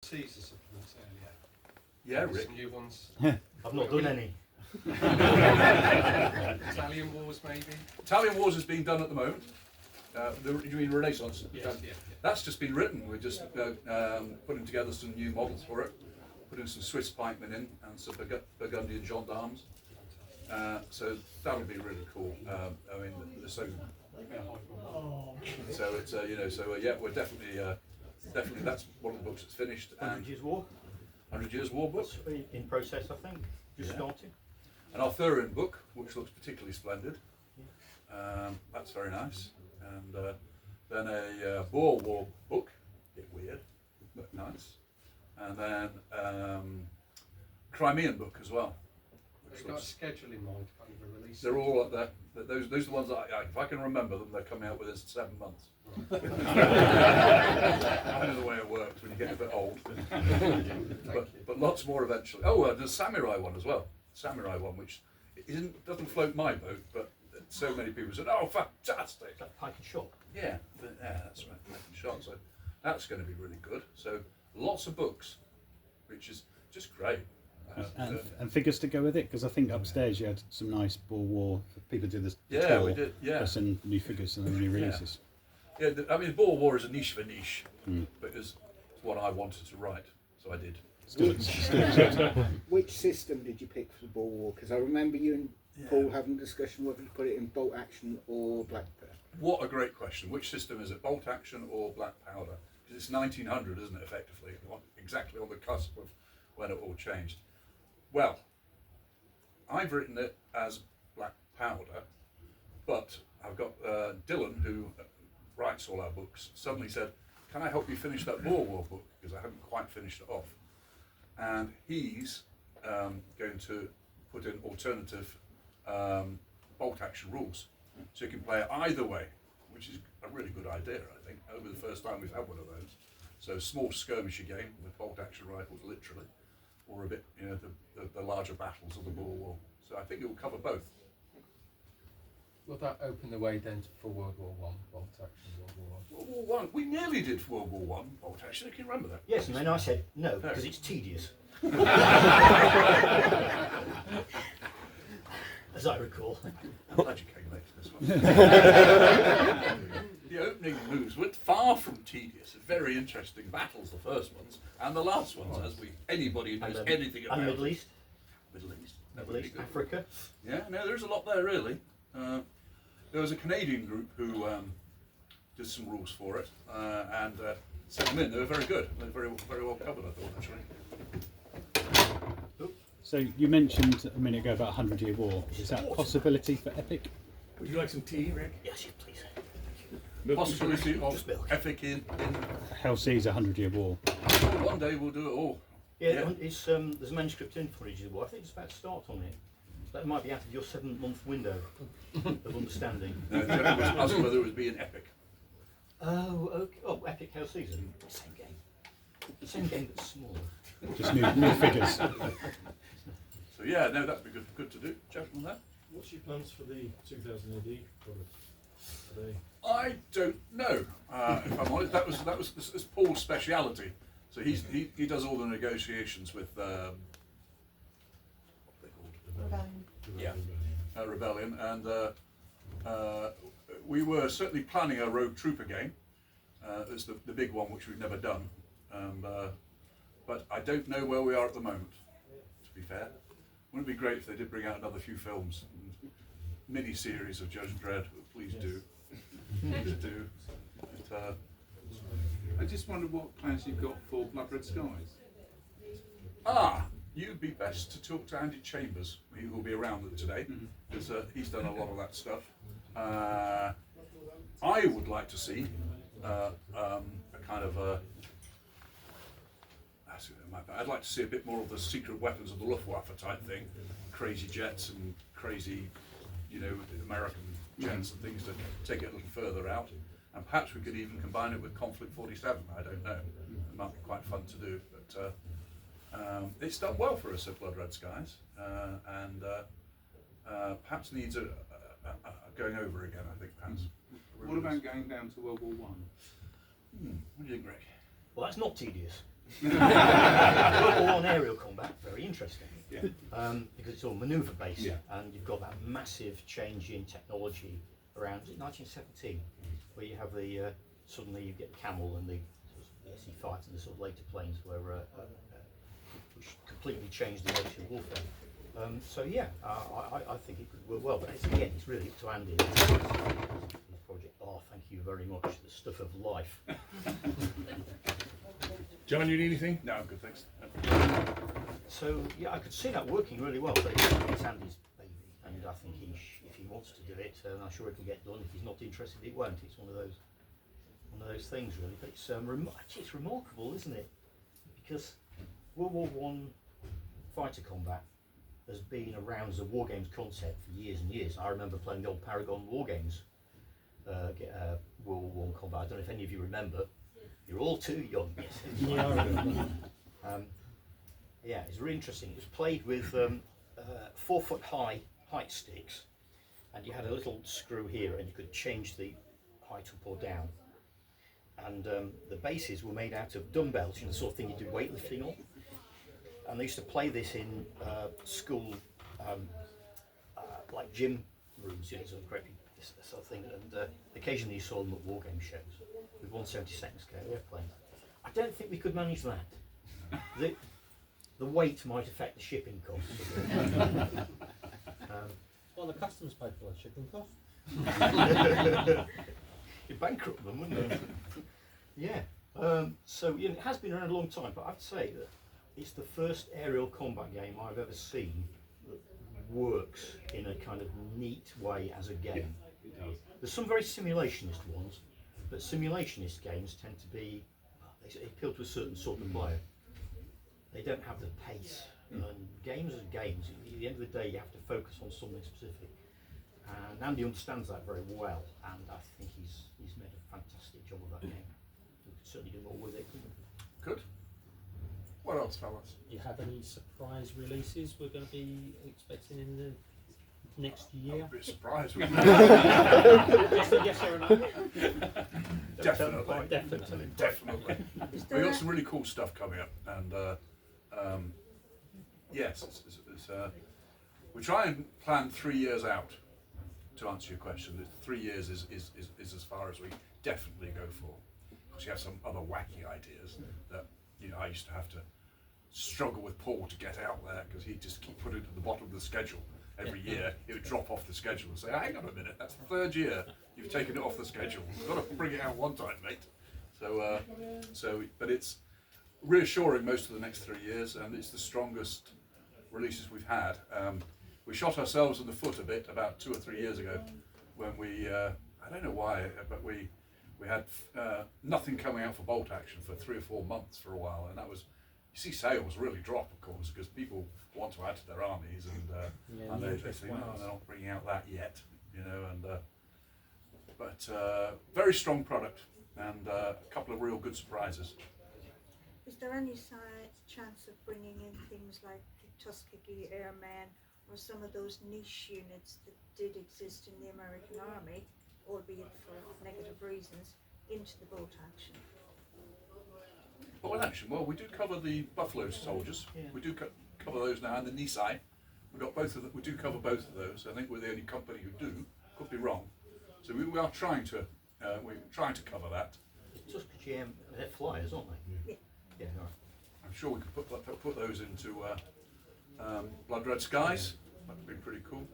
Caesar supplements earlier. Yeah, Rick. Some new ones. I've not done any. Italian Wars, maybe? Italian Wars is being done at the moment. You mean Renaissance? Yes, yeah. That's just been written. We're just putting together some new models for it. Putting some Swiss pikemen in and some Burgundian gendarmes. So that'll be really cool. I mean, so it's yeah, we're definitely that's one of the books that's finished. 100 Years War. 100 Years War book. In process, I think. Just starting. An Arthurian book, which looks particularly splendid. That's very nice. And then a Boer War book, a bit weird, but nice. And then Crimean book as well. They've got a schedule in mind, kind of a release. They're all up there. Those are the ones that if I can remember them, they're coming out within 7 months. I know the way it works when you get a bit old. but lots more eventually. Oh, there's a samurai one as well. Samurai one, which doesn't float my boat, but so many people said, "Oh, fantastic!" That pike and shot. Yeah, that's right. Pike and shot. So that's going to be really good. So lots of books, which is just great. And figures to go with it, because I think upstairs you had some nice Boer War. People do this. Yeah, we did. Yeah, and new figures and then new releases. Yeah, I mean, Boer War is a niche of a niche, but it's what I wanted to write, so I did. Which system did you pick for the Boer War? Because I remember you and Paul having a discussion whether to put it in bolt action or black powder. What a great question. Which system is it, bolt action or black powder? Because it's 1900, isn't it, effectively? Exactly on the cusp of when it all changed. Well, I've written it as black powder, but I've got Dylan, who writes all our books, suddenly said, "Can I help you finish that Boer War book?" Because I haven't quite finished it off. And he's going to put in alternative bolt action rules. So you can play it either way, which is a really good idea, I think. Over the first time we've had one of those. So small skirmisher game with bolt action rifles, literally, or a bit, the larger battles of the Boer War. So I think it will cover both. Will that open the way then for World War One, bolt action World War One? World War One. We nearly did World War One bolt action. Can you remember that? Yes, and then I said no because it's tedious. As I recall. I'm glad you came late to this one. The opening moves were far from tedious. Very interesting battles, the first ones, and the last ones, as anybody who knows anything about. And Middle East. Middle East. Middle East, Africa. Yeah, no, there's a lot there really. There was a Canadian group who did some rules for it and sent them in. They were very good. They were very well covered, I thought, actually. So you mentioned a minute ago about 100 Year War. Is that a possibility for Epic? Would you like some tea, Rick? Yes, please. Possibility of Epic in Hell Caesar 100 Year War. one day we'll do it all. Yeah, it's, there's a manuscript in for Ages of War. I think it's about to start on it. That might be out of your 7-month window of understanding. No, the gentleman was asking whether it would be an Epic. Oh, okay. Oh, Epic Hell Caesar. Same game. Same game, but smaller. Just new figures. So yeah, no, that'd be good to do. Gentlemen, there. What's your plans for the 2000 AD product? Are they... I don't know. If I'm honest, that was Paul's speciality. So he does all the negotiations with what are they called? Rebellion. Yeah, Rebellion, and we were certainly planning a Rogue Trooper game. It's the big one which we've never done, but I don't know where we are at the moment. To be fair, wouldn't it be great if they did bring out another few films, mini series of Judge Dredd? Please do. Please do. I just wondered what plans you've got for Blood Red Skies. You'd be best to talk to Andy Chambers. He will be around today because he's done a lot of that stuff. I would like to see a kind of a. I'd like to see a bit more of the secret weapons of the Luftwaffe type thing, crazy jets and crazy, American jets and things to take it a little further out. And perhaps we could even combine it with Conflict 47. I don't know. It might be quite fun to do, but it's done well for us at Blood Red Skies, and perhaps needs a going over again. I think perhaps. What about going down to World War One? What do you think, Rick? Well, that's not tedious. World War One aerial combat, very interesting. Yeah. Because it's all manoeuvre based, Yeah. and you've got that massive change in technology around 1917, where you have the suddenly you get the camel and the SE-5 and the sort of later planes which completely changed the nature of warfare. So yeah, I think it could work well, but again, it's really up to Andy. His project. Oh, thank you very much. The stuff of life. John, you need anything? No, I'm good, thanks. So yeah, I could see that working really well, but it's Andy's baby, and I think if he wants to do it, I'm sure it will get done. If he's not interested, it won't. It's one of those things really. But it's remarkable, isn't it? Because World War One fighter combat has been around as a war games concept for years and years. I remember playing the old Paragon war games, World War One combat. I don't know if any of you remember. You're all too young. Yes. Yeah, I remember. Yeah, it's really interesting. It was played with 4 foot high height sticks, and you had a little screw here, and you could change the height up or down. And the bases were made out of dumbbells, you know, the sort of thing you do weightlifting on. And they used to play this in school, like gym rooms, you know, sort of great this sort of thing. And occasionally you saw them at war game shows with 1/72 scale airplanes. I don't think we could manage that. The weight might affect the shipping costs. Well, the customs paid for the shipping cost. You'd bankrupt them, wouldn't it? Yeah. So you know, it has been around a long time, but I'd say that it's the first aerial combat game I've ever seen that works in a kind of neat way as a game. It does. There's some very simulationist ones, but simulationist games tend to be, they appeal to a certain sort of player. They don't have the pace. And games are games. At the end of the day, you have to focus on something specific. And Andy understands that very well, and I think he's made a fantastic job of that game. We could certainly do more with it, couldn't we? Good. What else, fellas? Do you have any surprise releases we're going to be expecting in the next year? I'm a bit surprised. With Just a yes or a no? Definitely. Definitely. Definitely. We've got some really cool stuff coming up, and yes, we try and plan 3 years out. To answer your question, 3 years is as far as we definitely go for. Because you have some other wacky ideas that I used to have to struggle with Paul to get out there because he'd just keep putting it at the bottom of the schedule. Every year it would drop off the schedule and say, hang on a minute, that's the 3rd year you've taken it off the schedule. We've got to bring it out one time, mate. But it's reassuring most of the next 3 years, and it's the strongest releases we've had. We shot ourselves in the foot a bit about 2 or 3 years ago when we, I don't know why, but we had nothing coming out for bolt action for 3 or 4 months for a while, and that was, you see sales really drop, of course, because people want to add to their armies, and they say, no, they're not bringing out that yet, but very strong product, and a couple of real good surprises. Is there any chance of bringing in things like the Tuskegee Airmen or some of those niche units that did exist in the American Army, albeit for negative reasons, into the bolt action? Bolt action, well, we do cover the Buffalo soldiers. Yeah. We do cover those now, and the Nisai. We've got both of them. We do cover both of those. I think we're the only company who do. Could be wrong. So we are trying to cover that. Tuskegee, they're flyers, aren't they? Yeah. Yeah, all right. I'm sure we could put those into Blood Red Skies. That would be pretty cool.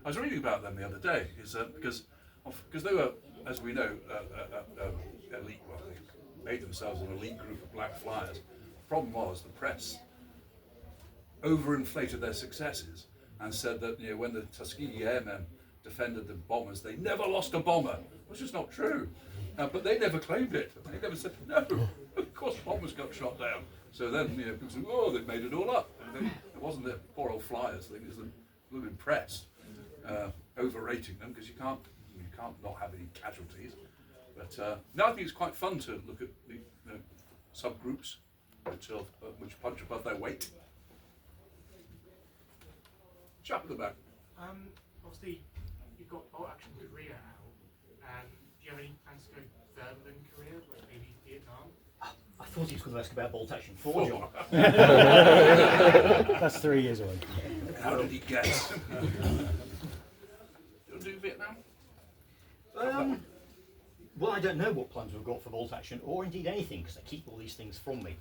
I was reading about them the other day, because they were, as we know, elite. Well, they made themselves an elite group of black flyers. The problem was the press overinflated their successes and said that when the Tuskegee Airmen defended the bombers, they never lost a bomber, which is not true. But they never claimed it. They never said, no, of course bombers got shot down. So then people said, oh, they've made it all up. And it wasn't the poor old flyers. I think it was the blooming press overrating them, because you can't not have any casualties. But no, I think it's quite fun to look at the subgroups which punch above their weight. Chap at the back. Obviously, you've got bolt action Korea out. Do you have any plans to go further than Korea, like maybe Vietnam? I thought he was going to ask about Bolt Action 4, John. That's 3 years away. How did he guess? You'll do Vietnam? Well, I don't know what plans we've got for Bolt Action, or indeed anything, because they keep all these things from me.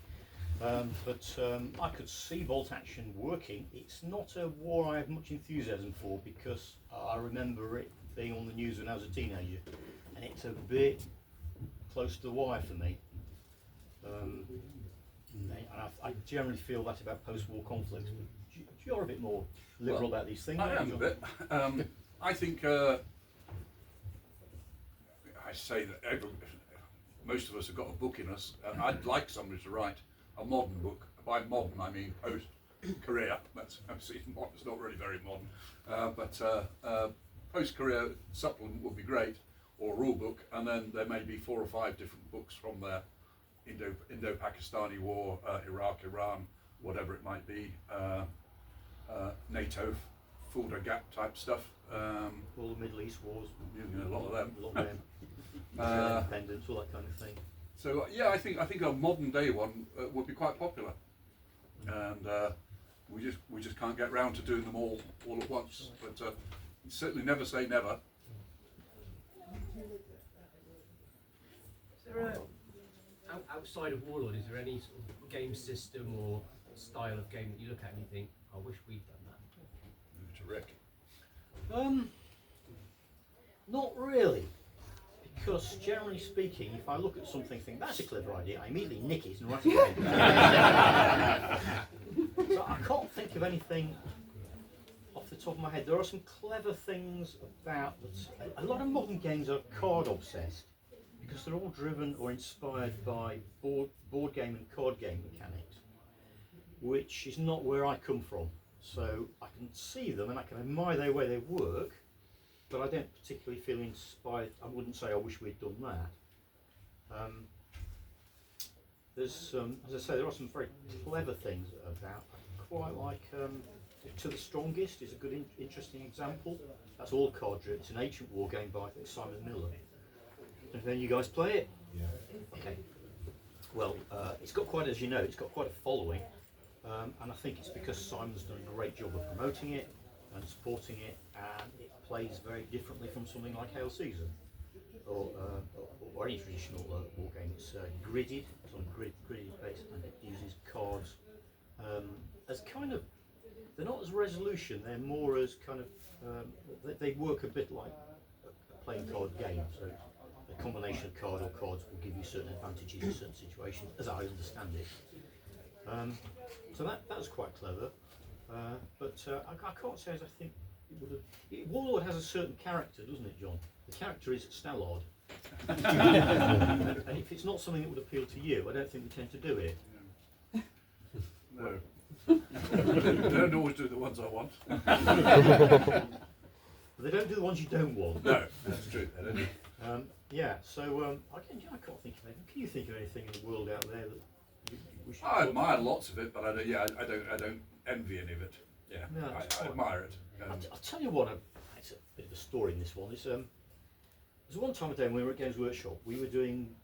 But I could see Bolt Action working. It's not a war I have much enthusiasm for, because I remember it being on the news when I was a teenager, and it's a bit close to the wire for me. And I generally feel that about post-war conflicts. But you're a bit more liberal about these things. I am a bit. I think I say that most of us have got a book in us, and I'd like somebody to write a modern book. By modern, I mean post-career. That's obviously it's not really very modern, but post-career supplement would be great, or a rule book, and then there may be 4 or 5 different books from there. Indo-Pakistani War, Iraq, Iran, whatever it might be, NATO, Fulda Gap type stuff. All the Middle East wars. You know, a lot of them. Independence, all that kind of thing. So yeah, I think a modern day one would be quite popular, and we just can't get round to doing them all at once. But certainly never say never. Is there outside of Warlord, is there any sort of game system or style of game that you look at and you think, I wish we'd done that? To Rick. Not really, because generally speaking, if I look at something and think that's a clever idea, I immediately nick it and write it down. So I can't think of anything off the top of my head. There are some clever things about a lot of modern games are card obsessed, because they're all driven or inspired by board game and card game mechanics, which is not where I come from. So I can see them and I can admire the way they work, but I don't particularly feel inspired. I wouldn't say I wish we'd done that. There's, as I say, there are some very clever things about. I quite like To the Strongest is a good, interesting example. That's all card driven. It's an ancient war game by, I think, Simon Miller. And then you guys play it? Yeah. Okay. Well, it's got quite, as you know, it's got quite a following, and I think it's because Simon's done a great job of promoting it and supporting it, and it plays very differently from something like Hail Caesar or any traditional war game. It's gridded, it's on gridded base, and it uses cards as kind of, they're not as resolution, they're more as kind of, they work a bit like a playing card game. So a combination of card or cards will give you certain advantages in certain situations, as I understand it. So that's quite clever. But I can't say as I think it would have. Warlord has a certain character, doesn't it, John? The character is Stallard. and if it's not something that would appeal to you, I don't think we tend to do it. No. They don't always do the ones I want. But they don't do the ones you don't want. No, that's true. They don't. Yeah, so I can't think of anything. Can you think of anything in the world out there that we should? I admire lots of it, but I don't envy any of it. Yeah, No, I admire it. I'll tell you what, it's a bit of a story in this one. It's, there was one time a day when we were at Games Workshop, we were doing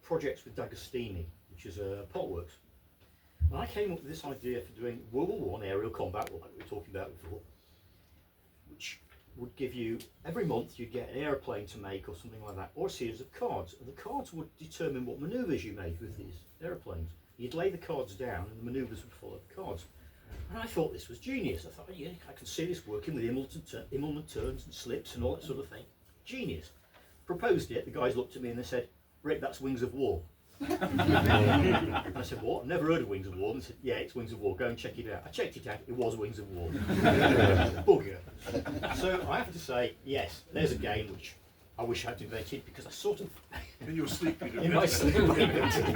projects with D'Agostini, which is Potworks. And I came up with this idea for doing World War I aerial combat, like we were talking about before, which would give you, every month you'd get an aeroplane to make or something like that, or a series of cards, and the cards would determine what manoeuvres you made with these aeroplanes. You'd lay the cards down and the manoeuvres would follow the cards. And I thought this was genius. I thought, yeah, I can see this working with Immelman turns and slips and all that sort of thing. Genius. Proposed it, the guys looked at me and they said, Rick, that's Wings of War. And I said, what? I've never heard of Wings of War. And they said, yeah, it's Wings of War, go and check it out. I checked it out, it was Wings of War. Bugger. So I have to say, yes, there's a game which I wish I'd invented, because I sort of... In your sleep, you in my sleep, I invented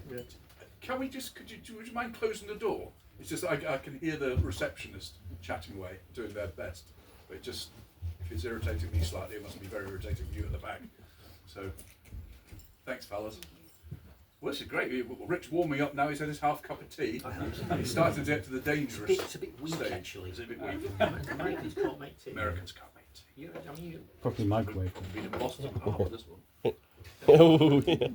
it. Could you mind closing the door? It's just I can hear the receptionist chatting away, doing their best. But just, if it's irritating me slightly, it must be very irritating you at the back. So, thanks, fellas. Well, this is great. Rick's warming up now. He's had his half cup of tea. He's starting to get to the dangerous It's a bit weak, stage. actually. It's a bit weak. Americans can't make tea. Americans can't make tea. You Probably microwave. Been in Boston for this one. Oh, yeah.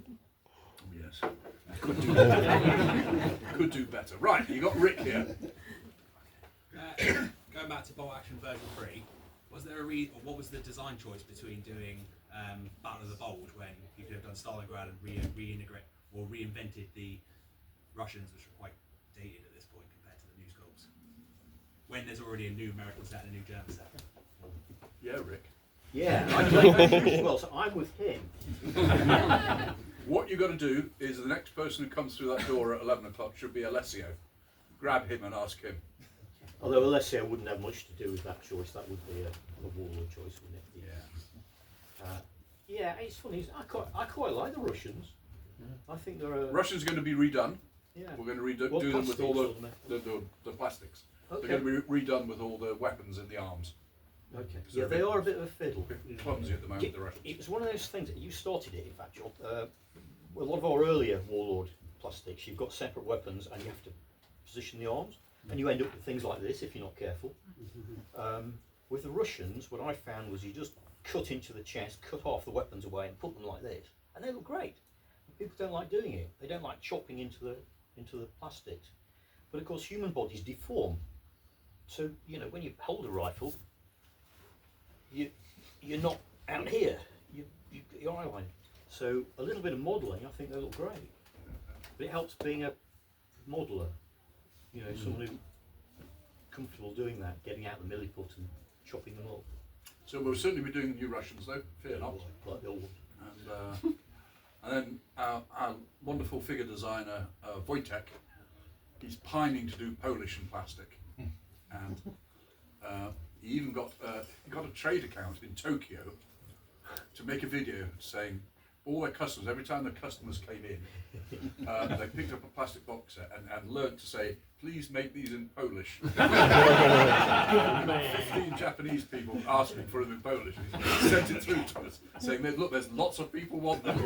Could do better. Could do better. Right, you got Rick here. Going back to bolt action version 3, was there or what was the design choice between doing Battle of the Bulge when you could have done Stalingrad and reintegrate or reinvented the Russians, which are quite dated at this point compared to the new scopes, when there's already a new American set and a new German set? Yeah, Rick. Yeah, I played well, so I'm with him. What you've got to do is the next person who comes through that door at 11 o'clock should be Alessio. Grab him and ask him. Although Alessio wouldn't have much to do with that choice, that would be a Warlord choice, wouldn't it? Yeah, it's funny. I quite like the Russians. I think they're a... Russians are going to be redone. Yeah. We're going to redo What do them with all plastics the plastics. Okay. They're going to be redone with all the weapons in the arms. Okay. Because Yeah, they're they are a bit of a fiddle. bit clumsy at the moment, the Russians. It was one of those things that you started it, in fact, John. A lot of our earlier Warlord plastics, you've got separate weapons and you have to position the arms, and you end up with things like this if you're not careful. With the Russians, what I found was you just cut into the chest, cut half the weapons away, and put them like this, and they look great. But people don't like doing it. They don't like chopping into the plastics. But of course, human bodies deform. So when you hold a rifle, you're not out here. You're eye line. So a little bit of modelling, I think they look great. But it helps being a modeller. Someone who's comfortable doing that, getting out the milliput and chopping them up. So we'll certainly be doing new Russians though, fear not. Like the old ones. And then our wonderful figure designer, Wojtek, he's pining to do Polish and plastic. And he even got a trade account in Tokyo to make a video saying all their customers, every time the customers came in, they picked up a plastic box set and learned to say, please make these in Polish. 15 Japanese people asking for them in Polish. He sent it through to us saying, look, there's lots of people want them.